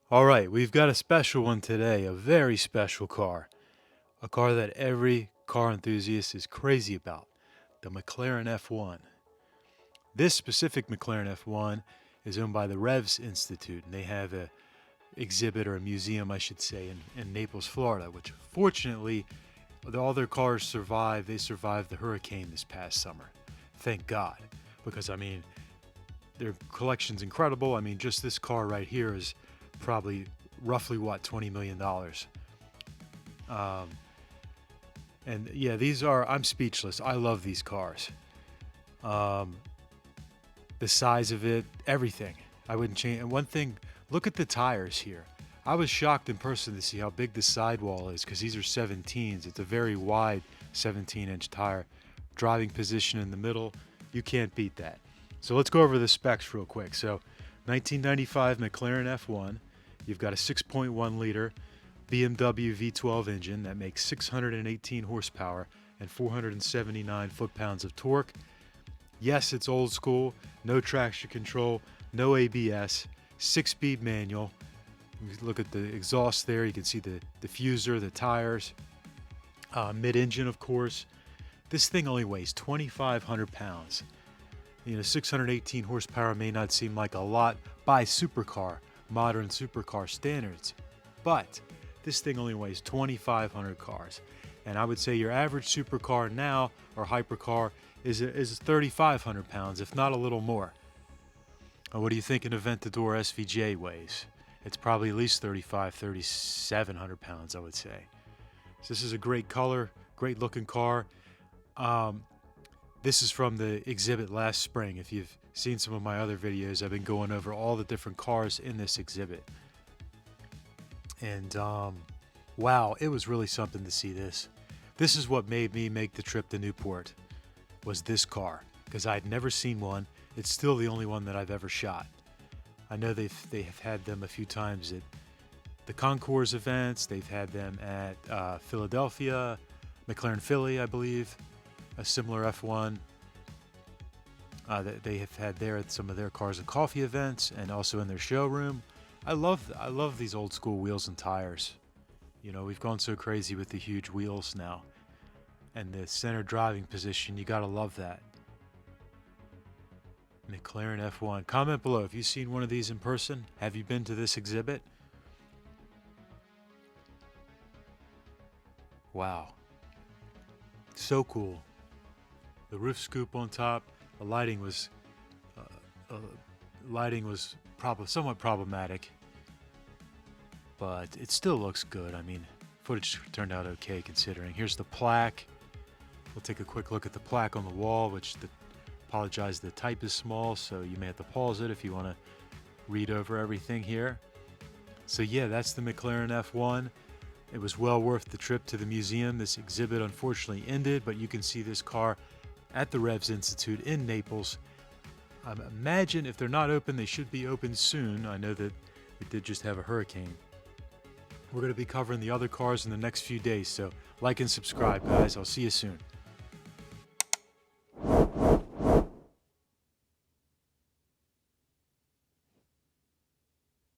All right, we've got a special one today, a very special car. A car that every car enthusiast is crazy about, the McLaren F1. This specific McLaren F1 is owned by the Revs Institute, and they have a exhibit, or a museum, I should say, in Naples, Florida, which fortunately, all their cars survived. They survived the hurricane this past summer. Thank God, because I mean, their collection's incredible. I mean, just this car right here is probably roughly what, $20 million. Um, and yeah, these are, I'm speechless. I love these cars. Um, the size of it, everything. I wouldn't change. And one thing, look at the tires here. I was shocked in person to see how big the sidewall is, because these are 17s. It's a very wide 17-inch tire. Driving position in the middle, you can't beat that. So let's go over the specs real quick. So 1995 McLaren F1, you've got a 6.1 liter BMW V12 engine that makes 618 horsepower and 479 foot-pounds of torque. Yes, it's old school, no traction control, no ABS, 6-speed manual. You look at the exhaust there, you can see the diffuser, the tires, mid-engine of course. This thing only weighs 2,500 pounds. You know, 618 horsepower may not seem like a lot by supercar, modern supercar standards, but this thing only weighs 2,500 cars. And I would say your average supercar now, or hypercar, is 3,500 pounds, if not a little more. What do you think an Aventador SVJ weighs? It's probably at least 3,700 pounds, I would say. So this is a great color, great looking car. This is from the exhibit last spring. If you've seen some of my other videos, I've been going over all the different cars in this exhibit. And wow, it was really something to see this. This is what made me make the trip to Newport, was this car, because I'd never seen one. It's still the only one that I've ever shot. I know they have had them a few times at the Concours events. They've had them at Philadelphia, McLaren Philly, I believe, a similar F1 that they have had there at some of their Cars and Coffee events, and also in their showroom. I love these old school wheels and tires. You know, we've gone so crazy with the huge wheels now, and the center driving position. You gotta love that. McLaren F1. Comment below if you've seen one of these in person. Have you been to this exhibit? Wow. So cool. The roof scoop on top. The lighting was somewhat problematic, but it still looks good. I mean, footage turned out okay considering. Here's the plaque. We'll take a quick look at the plaque on the wall, which apologize, the type is small, so you may have to pause it if you want to read over everything here. So yeah, that's the McLaren F1. It was well worth the trip to the museum. This exhibit unfortunately ended, but you can see this car at the Revs Institute in Naples. Imagine if they're not open, they should be open soon. I know that we did just have a hurricane. We're going to be covering the other cars in the next few days, so like and subscribe, guys. I'll see you soon.